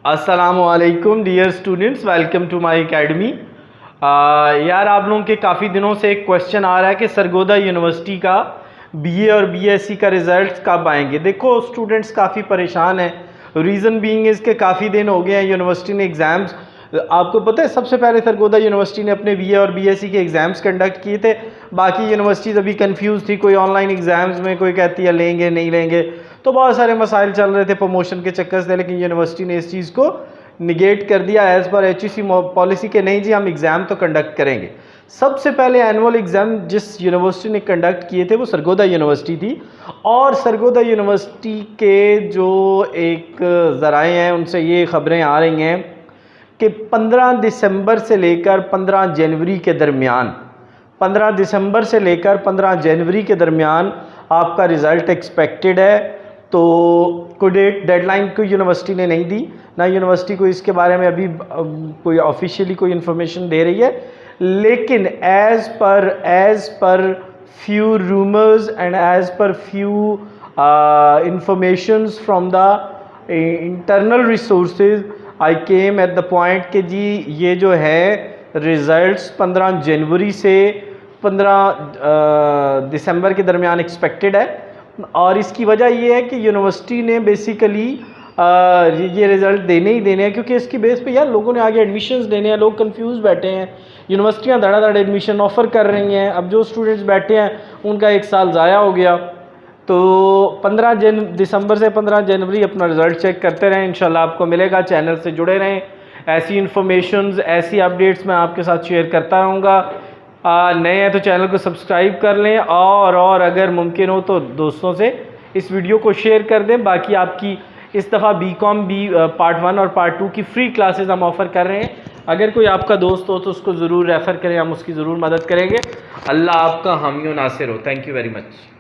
अस्सलामुअलैकुम dear students, welcome to my academy. यार आप लोगों के काफ़ी दिनों से एक क्वेश्चन आ रहा है कि सरगोधा यूनिवर्सिटी का बीए और बीएससी का रिज़ल्ट कब आएंगे। देखो स्टूडेंट्स काफ़ी परेशान हैं। रीज़न बीइंग इज़ के काफ़ी दिन हो गए हैं यूनिवर्सिटी ने एग्ज़ाम्स, आपको पता है सबसे पहले सरगोधा यूनिवर्सिटी ने अपने बीए और बीएससी के एग्ज़ाम्स कंडक्ट किए थे। बाकी यूनिवर्सिटीज़ अभी कंफ्यूज थी, कोई ऑनलाइन एग्ज़ाम्स में, कोई कहती है लेंगे नहीं लेंगे, तो बहुत सारे मसाइल चल रहे थे प्रमोशन के चक्कर से। लेकिन यूनिवर्सिटी ने इस चीज़ को निगेट कर दिया एज़ पर HEC पॉलिसी के, नहीं जी हम एग्ज़ाम तो कंडक्ट करेंगे। सबसे पहले एनुअल एग्ज़ाम जिस यूनिवर्सिटी ने कंडक्ट किए थे वो सरगोधा यूनिवर्सिटी थी। और सरगोधा यूनिवर्सिटी के जो एक ज़राए हैं उनसे ये ख़बरें आ रही हैं कि 15 दिसंबर से लेकर 15 जनवरी के दरमियान 15 दिसंबर से लेकर 15 जनवरी के दरमियान आपका रिज़ल्ट एक्सपेक्टेड है। तो कोई डेडलाइन कोई यूनिवर्सिटी ने नहीं दी, ना यूनिवर्सिटी को इसके बारे में अभी कोई ऑफिशियली कोई इन्फॉर्मेशन दे रही है। लेकिन as per few rumours and as per few informations from the internal resources I came at the point कि जी ये जो है रिज़ल्ट्स 15 जनवरी से 15 दिसंबर के दरमियान एक्सपेक्टेड है। और इसकी वजह ये है कि यूनिवर्सिटी ने बेसिकली ये रिज़ल्ट देने ही देने हैं, क्योंकि इसकी बेस पे यार लोगों ने आगे एडमिशन्स देने हैं, लोग कंफ्यूज बैठे हैं। यूनिवर्सिटियां धड़ाधड़ एडमिशन ऑफ़र कर रही हैं, अब जो स्टूडेंट्स बैठे हैं उनका एक साल ज़ाया हो गया। तो 15 दिसंबर से 15 जनवरी अपना रिज़ल्ट चेक करते रहें, इंशाल्लाह आपको मिलेगा। चैनल से जुड़े रहें, ऐसी इन्फॉर्मेशंस ऐसी अपडेट्स मैं आपके साथ शेयर करता रहूँगा। नए हैं तो चैनल को सब्सक्राइब कर लें और अगर मुमकिन हो तो दोस्तों से इस वीडियो को शेयर कर दें। बाकी आपकी इस दफ़ा BCom पार्ट 1 और पार्ट 2 की फ्री क्लासेस हम ऑफ़र कर रहे हैं। अगर कोई आपका दोस्त हो तो उसको ज़रूर रेफ़र करें, हम उसकी ज़रूर मदद करेंगे। अल्लाह आपका हामी व नासिर हो। Thank you very much.